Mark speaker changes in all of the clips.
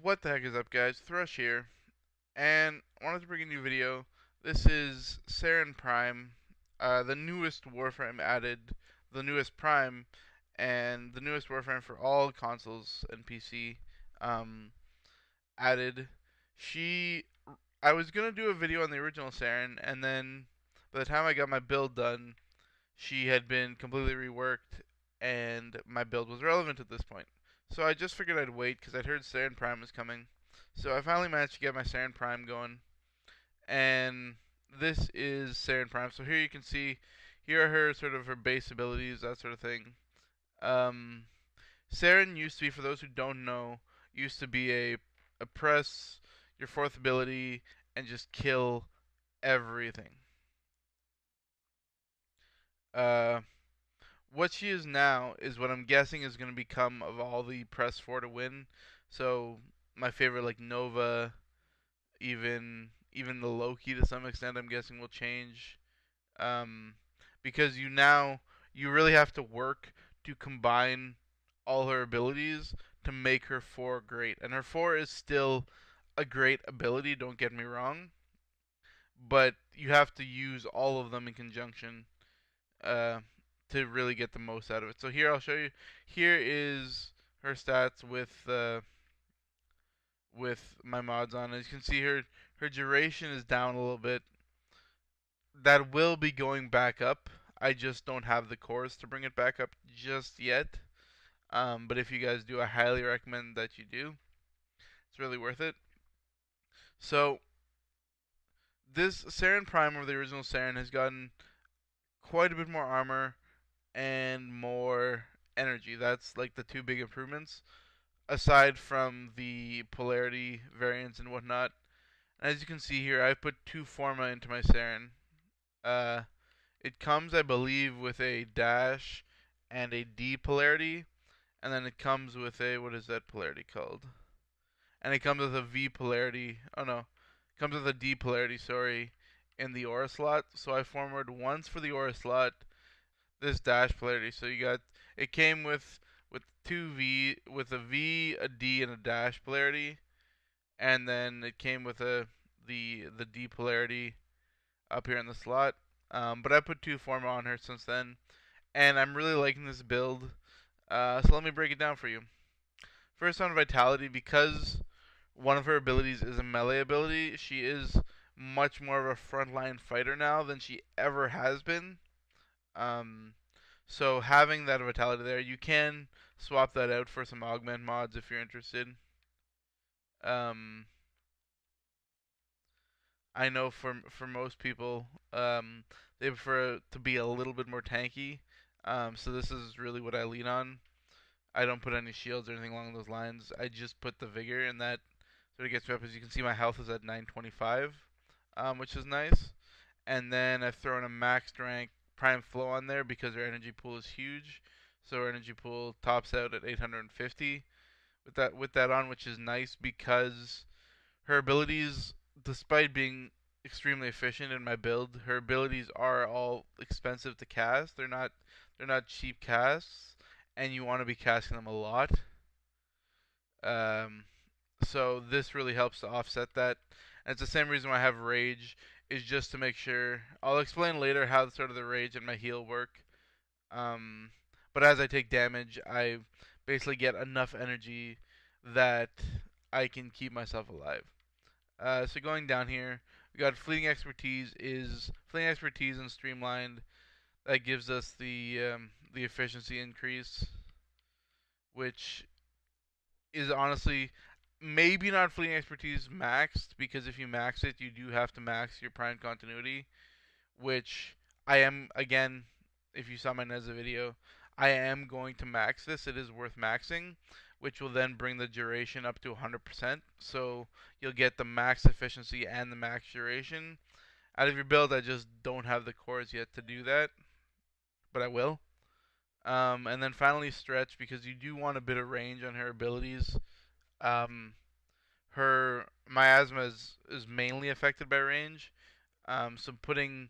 Speaker 1: What the heck is up, guys? Thrush here, and I wanted to bring a new video. This is Saryn Prime, the newest Warframe added, the newest Prime, and the newest Warframe for all consoles and PC um, added. She, I was gonna do a video on the original Saryn, and then by the time I got my build done, she had been completely reworked, and my build was relevant at this point. So I just figured I'd wait because I'd heard Saryn Prime was coming. So I finally managed to get my Saryn Prime going, and this is Saryn Prime. So here you can see, here are her sort of her base abilities, that sort of thing. Um, Saryn used to be, for those who don't know, used to be a press your fourth ability and just kill everything. Uh, what she is now is what I'm guessing is going to become of all the press 4 to win. So my favorite, like Nova, even the Loki to some extent, I'm guessing will change, um, because you really have to work to combine all her abilities to make her 4 great. And her 4 is still a great ability, don't get me wrong, but you have to use all of them in conjunction uh, to really get the most out of it. So here I'll show you. Here is her stats with my mods on. As you can see, her duration is down a little bit. That will be going back up. I just don't have the cores to bring it back up just yet. But if you guys do, I highly recommend that you do. It's really worth it. So this Saryn Prime of the original Saryn has gotten quite a bit more armor and more energy. That's like the two big improvements, aside from the polarity variants and whatnot. And as you can see here, I put 2 Forma into my Saryn. Uh, it comes, I believe, with a dash and a D polarity, and then it comes with a, what is that polarity called? And it comes with a V polarity. Oh no, it comes with a D polarity. Sorry, in the aura slot. So I forward once for the aura slot, this dash polarity. So you got, it came with two V, with a V, a D, and a dash polarity, and then it came with the D polarity up here in the slot. But I put 2 Forma on her since then, and I'm really liking this build. So let me break it down for you. First on Vitality, because one of her abilities is a melee ability, she is much more of a frontline fighter now than she ever has been. Um, so having that Vitality there, you can swap that out for some augment mods if you're interested. Um, I know for most people, they prefer to be a little bit more tanky. So this is really what I lean on. I don't put any shields or anything along those lines. I just put the vigor, and that sort of gets me up. As you can see, my health is at 925, which is nice. And then I've thrown a maxed rank Prime Flow on there because her energy pool is huge. So her energy pool tops out at 850 with that on, which is nice because her abilities, despite being extremely efficient in my build, her abilities are all expensive to cast. They're not cheap casts, and you want to be casting them a lot. Um, so this really helps to offset that. And it's the same reason why I have rage, is just to make sure. I'll explain later how sort of the rage and my heal work. Um, but as I take damage, I basically get enough energy that I can keep myself alive. So going down here, we got fleeting expertise and streamlined. That gives us the efficiency increase, which is honestly maybe not fleeting expertise maxed, because if you max it, you do have to max your prime continuity, which I am, again, if you saw my Neza video, I am going to max this. It is worth maxing, which will then bring the duration up to 100%. So you'll get the max efficiency and the max duration out of your build. I just don't have the cores yet to do that, but I will. And then finally stretch, because you do want a bit of range on her abilities. Um, her miasma is mainly affected by range. So putting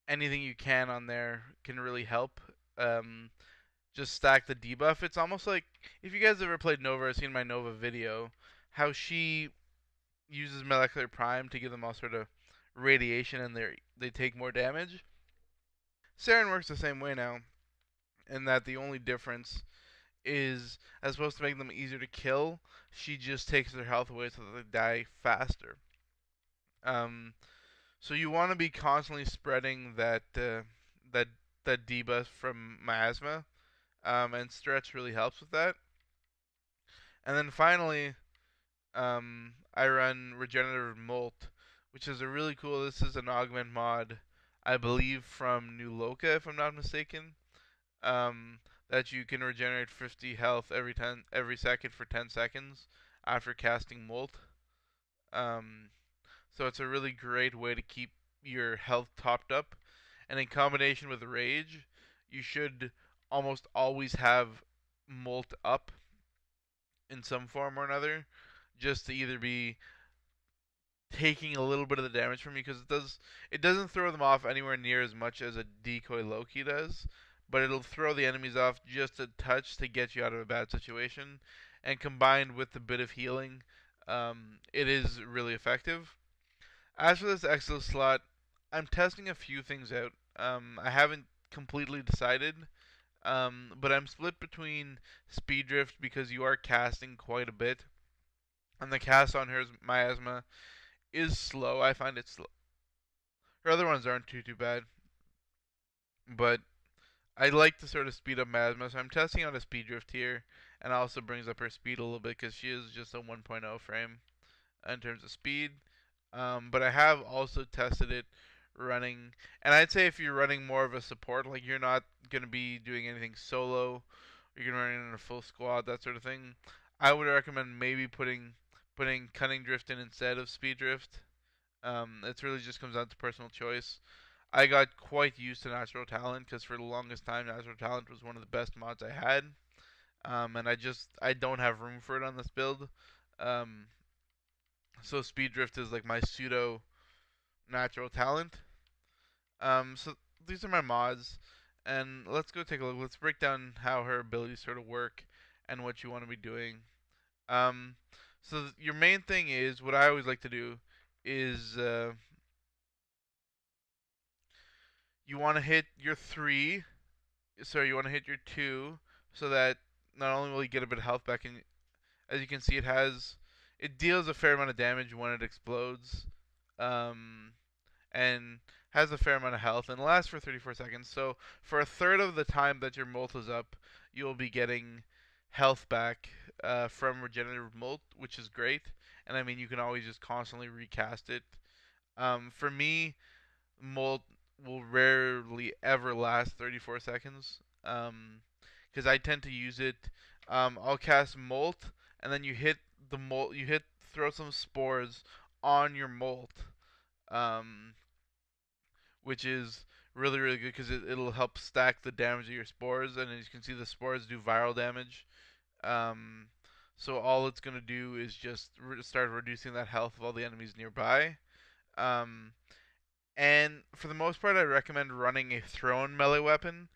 Speaker 1: anything you can on there can really help. Just stack the debuff. It's almost like, if you guys ever played Nova or seen my Nova video, how she uses molecular prime to give them all sort of radiation and they take more damage. Saryn works the same way now, in that the only difference is, as opposed to making them easier to kill, she just takes their health away so that they die faster. Um, so you want to be constantly spreading that that debuff from miasma, and stretch really helps with that. And then finally, I run regenerative molt, which is a really cool. This is an augment mod, I believe from New Loka, if I'm not mistaken. That you can regenerate 50 health every second for 10 seconds after casting molt. Um, so it's a really great way to keep your health topped up, and in combination with rage, you should almost always have molt up in some form or another, just to either be taking a little bit of the damage from you, because it doesn't throw them off anywhere near as much as a decoy Loki does, but it'll throw the enemies off just a touch to get you out of a bad situation, and combined with the bit of healing, it is really effective. As for this exo slot, I'm testing a few things out. I haven't completely decided, but I'm split between speed drift because you are casting quite a bit, and the cast on her miasma is slow. I find it slow. Her other ones aren't too bad, but I like to sort of speed up miasma, so I'm testing out a speed drift here, and also brings up her speed a little bit because she is just a 1.0 frame in terms of speed. But I have also tested it running, and I'd say if you're running more of a support, like you're not gonna be doing anything solo, you're gonna run in a full squad, that sort of thing, I would recommend maybe putting cunning drift in instead of speed drift. It really just comes down to personal choice. I got quite used to natural talent because for the longest time, natural talent was one of the best mods I had. And I don't have room for it on this build. Um, so speed drift is like my pseudo natural talent. So these are my mods, and let's go take a look. Let's break down how her abilities sort of work and what you want to be doing. Um, so your main thing is what I always like to do is you want to hit your 3, sorry, you want to hit your 2, so that not only will you get a bit of health back, and as you can see, it deals a fair amount of damage when it explodes, um, and has a fair amount of health and lasts for 34 seconds. So for a third of the time that your molt is up, you'll be getting health back from regenerative molt, which is great. And I mean, you can always just constantly recast it. For me, molt will rarely ever last 34 seconds. Because I tend to use it. I'll cast molt, and then you hit the molt. You hit throw some spores on your molt, um, which is really good because it'll help stack the damage of your spores. And as you can see, the spores do viral damage. Um, so all it's gonna do is just start reducing that health of all the enemies nearby. Um, and for the most part, I recommend running a thrown melee weapon,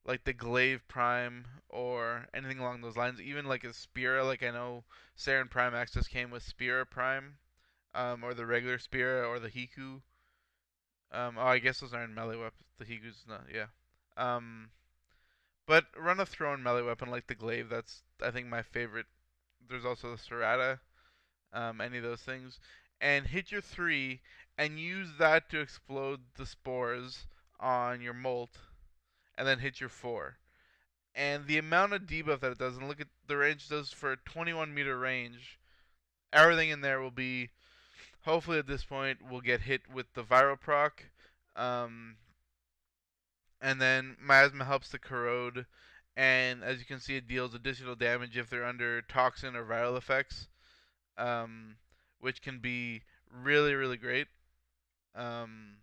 Speaker 1: like the Glaive Prime or anything along those lines. Even like a Spira, like I know Saryn Prime Access came with Spira Prime, or the regular Spira or the Hiku. Oh, I guess those aren't melee weapons. The Hiku's not, yeah. Um, but run a thrown melee weapon like the Glaive. That's I think my favorite. There's also the Serrata, any of those things, and hit your 3 and use that to explode the spores on your molt, and then hit your 4. And the amount of debuff that it does, and look at the range it does for a 21-meter range, everything in there will be, hopefully at this point, will get hit with the viral proc. Um, and then Miasma helps to corrode, and as you can see, it deals additional damage if they're under toxin or viral effects, um, which can be really great. Um,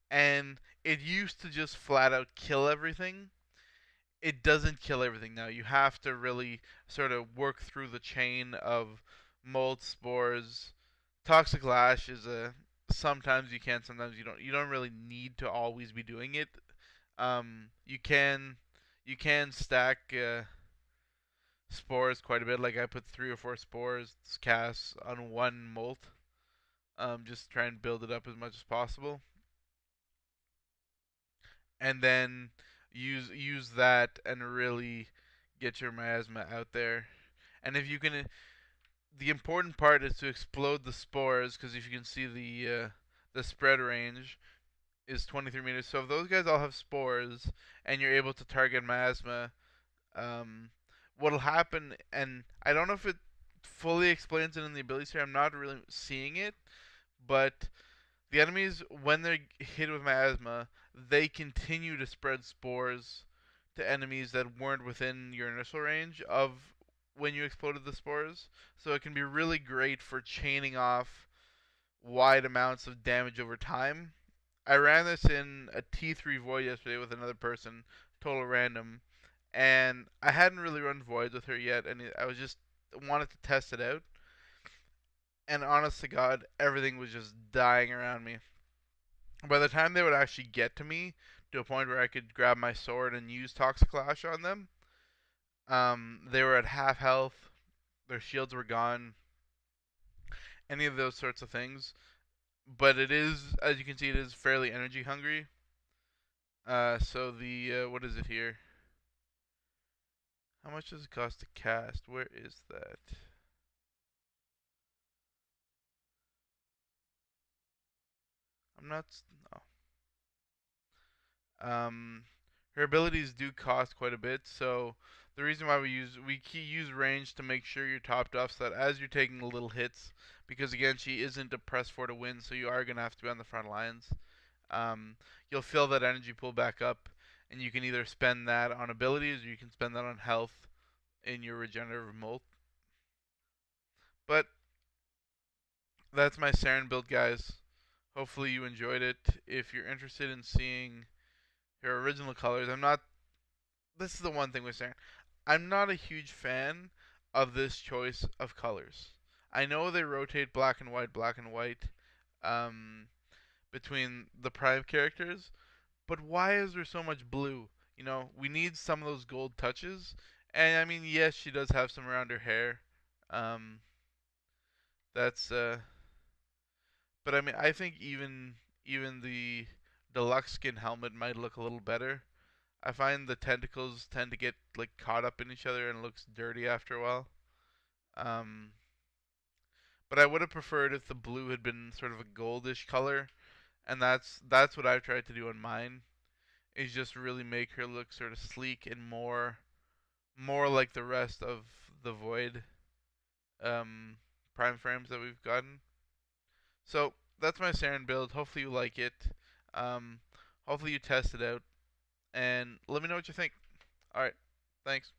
Speaker 1: and it used to just flat out kill everything. It doesn't kill everything now. You have to really sort of work through the chain of mold, spores. Toxic lash is a sometimes you can, sometimes you don't. You don't really need to always be doing it. You can stack spores quite a bit. Like I put 3 or 4 spores casts on one molt. Just try and build it up as much as possible, and then use that and really get your miasma out there. And if you can, the important part is to explode the spores, because if you can see the spread range is 23 meters. So if those guys all have spores and you're able to target miasma, um, what'll happen? And I don't know if it fully explains it in the abilities here. I'm not really seeing it, but the enemies, when they're hit with miasma, they continue to spread spores to enemies that weren't within your initial range of when you exploded the spores. So it can be really great for chaining off wide amounts of damage over time. I ran this in a T3 Void yesterday with another person, total random, and I hadn't really run Voids with her yet, and I was just wanted to test it out. And honest to God, everything was just dying around me. By the time they would actually get to me, to a point where I could grab my sword and use Toxic Lash on them, they were at half health, their shields were gone, any of those sorts of things. But it is, as you can see, it is fairly energy hungry. So the what is it here? How much does it cost to cast? Where is that? I'm not. No. Her abilities do cost quite a bit, so the reason why we use range to make sure you're topped off, so that as you're taking little hits, because again she isn't a press for to win, so you are gonna have to be on the front lines. Um, you'll feel that energy pull back up, and you can either spend that on abilities or you can spend that on health in your regenerative molt. But that's my Saryn build, guys. Hopefully you enjoyed it. If you're interested in seeing her original colors, I'm not. This is the one thing with Saryn. I'm not a huge fan of this choice of colors. I know they rotate black and white, um, between the Prime characters, but why is there so much blue? You know, we need some of those gold touches. And I mean, yes, she does have some around her hair. Um, that's but I mean, I think even the deluxe skin helmet might look a little better. I find the tentacles tend to get like caught up in each other and looks dirty after a while. Um, but I would have preferred if the blue had been sort of a goldish color, and that's what I've tried to do on mine. Is just really make her look sort of sleek and more like the rest of the Void um, Prime frames that we've gotten. So that's my Saryn build. Hopefully you like it. Um, hopefully you test it out and let me know what you think. All right, thanks.